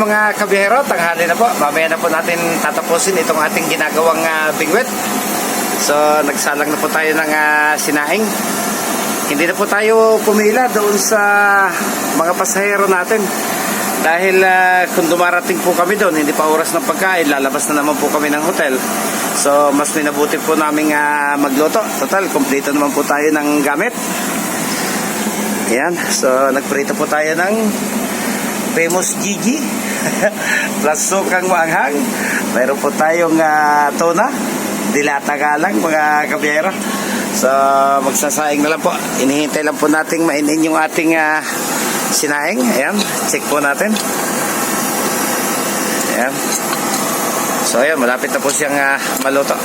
mga kabihero, tanghali na po. Mamaya na po natin tatapusin itong ating ginagawang bingwit. So nagsalang na po tayo ng sinaing. Hindi na po tayo pumila doon sa mga pasahero natin. Dahil kung dumarating po kami doon, hindi pa oras ng pagkain, lalabas na naman po kami ng hotel. So mas minabuti po namin magluto. Total, kompleto naman po tayo ng gamit. Ayan, so nagprito po tayo ng famous Gigi plus sukang maanghang. Mayroon po tayong tuna, dilata nga lang mga kabiyero. So magsasaing na lang po. Inihintay lang po nating mainin yung ating sinaing. Ayan, check po natin. Ayan. So ayan, malapit na po siyang maluto.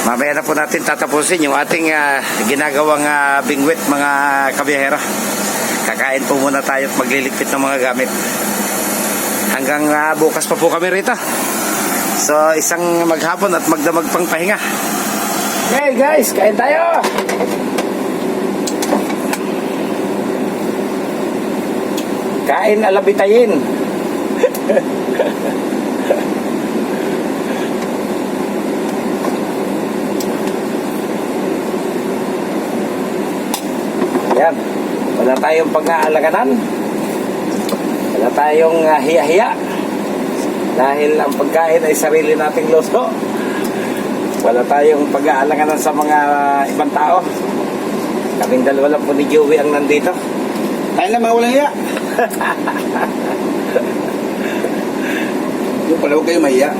Mamaya na po natin tatapusin yung ating ginagawang bingwit mga kabiyero. Kakain po muna tayo at magliligpit ng mga gamit. Hanggang bukas pa po kami rito. So isang maghapon at magdamag pang pahinga. Okay guys, kain tayo! Kain alabitayin. Yan. Wala tayong pag-aalaganan. Wala tayong hiya-hiya. Dahil ang pagkain ay sarili nating luto. Wala tayong pag-aalaganan sa mga ibang tao. Kaming dalawa lang po ni Joey ang nandito. Tayo lang mga walang hiya. Yung pala huwag kayo mahiya.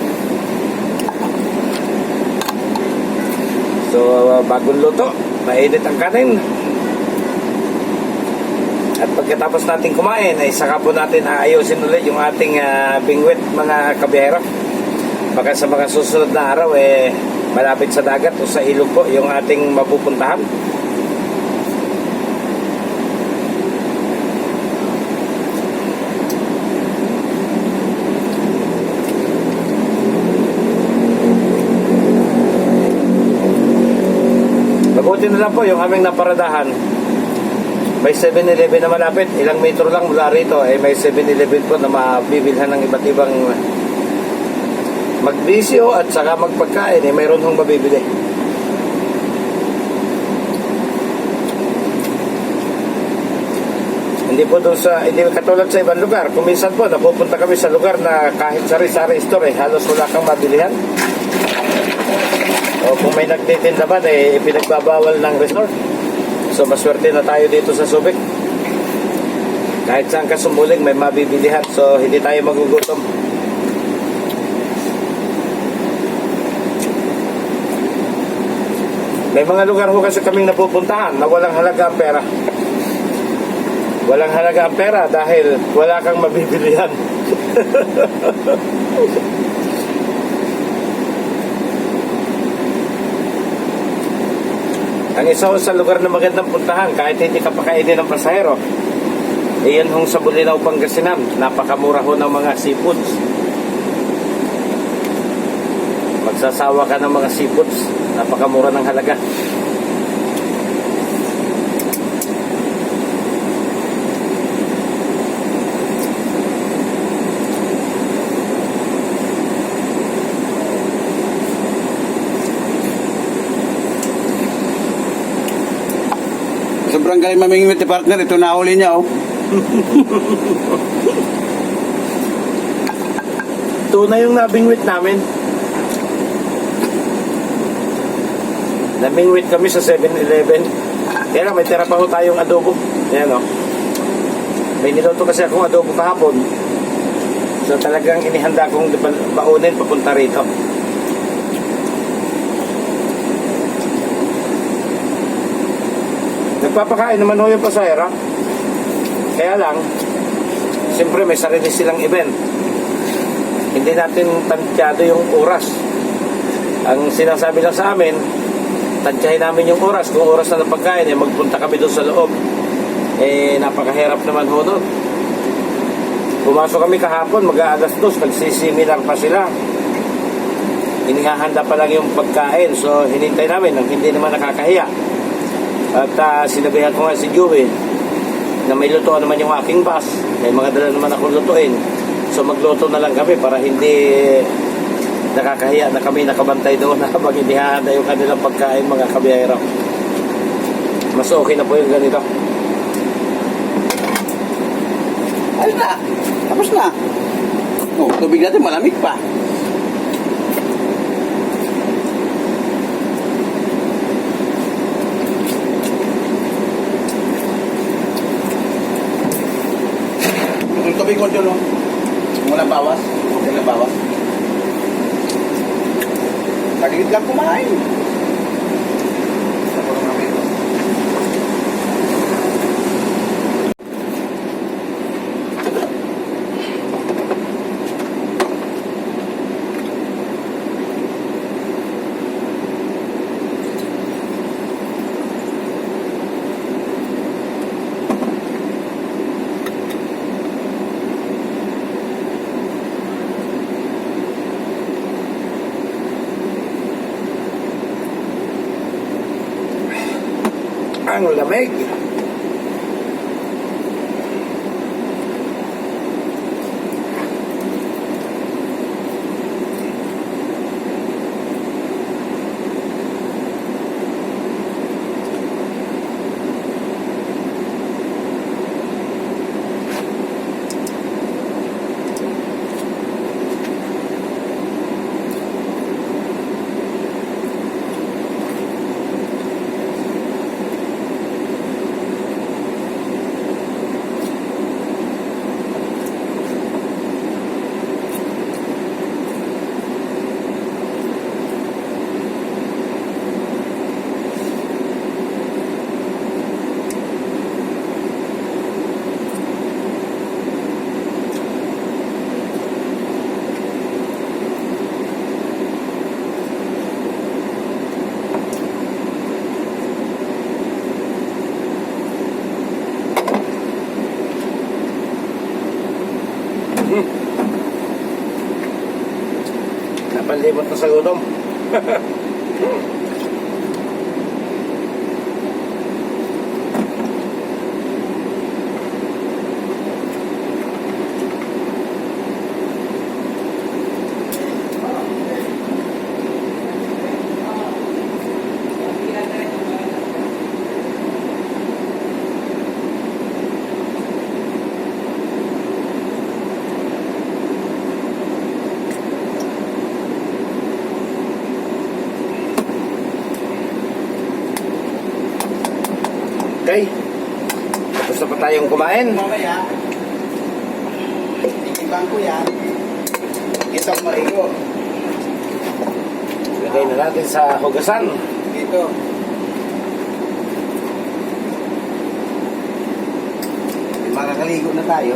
So bagong luto, mainit ang kanin. At pagkatapos natin kumain, ay saka po natin aayusin ulit yung ating bingwit mga kabiyero. Baka sa mga susunod na araw, malapit sa dagat o sa ilog po yung ating mapupuntahan. Mabuti na lang po yung aming naparadahan. May 7-Eleven na malapit. Ilang metro lang mula rito may 7-Eleven po na mabibilhan ng iba't ibang magbisyo at saka magpagkain. Mayroon hong mabibili. Hindi po doon hindi katulad sa ibang lugar. Kung minsan po napupunta kami sa lugar na kahit sari-sari store halos wala kang mabilihan. O kung may nagtitinda ba ipinagbabawal ng resort. So maswerte na tayo dito sa Subic. Kahit saan ka sumuling may mabibilihan. So hindi tayo magugutom. May mga lugar ho kasi kaming napupuntahan na walang halaga ang pera. Walang halaga ang pera dahil wala kang mabibilihan. Ang isa sa lugar na magandang puntahan kahit hindi ka pakainin ng pasahero, iyan hong sa Bulinaw, Pangasinan. Napakamura ho ng mga seafoods. Magsasawa ka ng mga seafoods. Napakamura ng halaga. Sobrang galing mamingwit ni partner. Ito nahuli niya oh. Tuna yung nabingwit namin. Nabingwit kami sa 7-Eleven. Kaya lang, may tira pa ho tayong adobo. Ayan o. May niluto kasi akong adobo kahapon. So talagang inihanda kong baunin papunta rito. Nagpapakain naman ho yung pasahero. Kaya lang, siyempre may sarili silang event. Hindi natin tansyado yung oras. Ang sinasabi lang sa amin, tansyahin namin yung oras. Kung oras na ng pagkain, magpunta kami doon sa loob. Napakahirap naman ho doon. Pumasok kami kahapon, mag-aalas 2, nagsisimilar pa sila. Inihahanda pa lang yung pagkain. So, hinintay namin nang hindi naman nakakahiya. At sinabihan ko nga si Joey na may lutuan naman yung aking bus. May mga dala naman akong lutuin. So magluto na lang kami para hindi nakakahiya na kami nakabantay doon habang inihahanda yung kanilang pagkain, mga kabiyahero. Mas okay na po yung ganito. Ayos na. Tapos na. Oh, tubig natin malamig pa. Yung tubig ko dyan, mula bawas. Okay na bawas. Taglit lang kumain. Tapos na kami. Ang lamig. Napalimot na sa gutom. Okay. Tapos na pa tayong kumain. Mamaya, ikibang ko yan. Itong marigo. Lagay na natin sa hugasan. Dito. Makakaligo na tayo.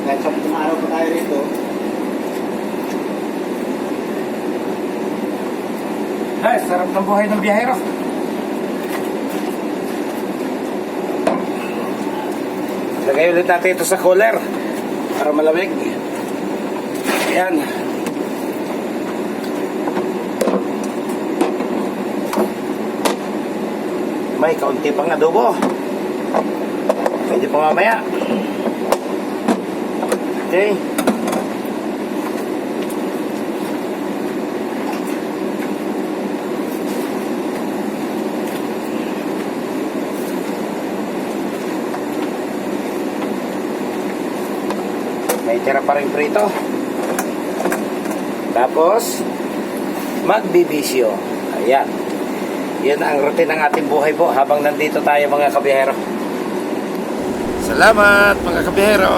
Kahit sa araw pa tayo rito. Ay, sarap ng buhay ng biyahero. Lagay ulit natin ito sa cooler para malamig. Ayan. May kaunti pang adobo. Pwede pa mamaya. Okay. May tira pa rin prito. Tapos, magbibisyo. Ayan. Yan ang routine ng ating buhay po habang nandito tayo, mga kabiyahero. Salamat, mga kabiyahero.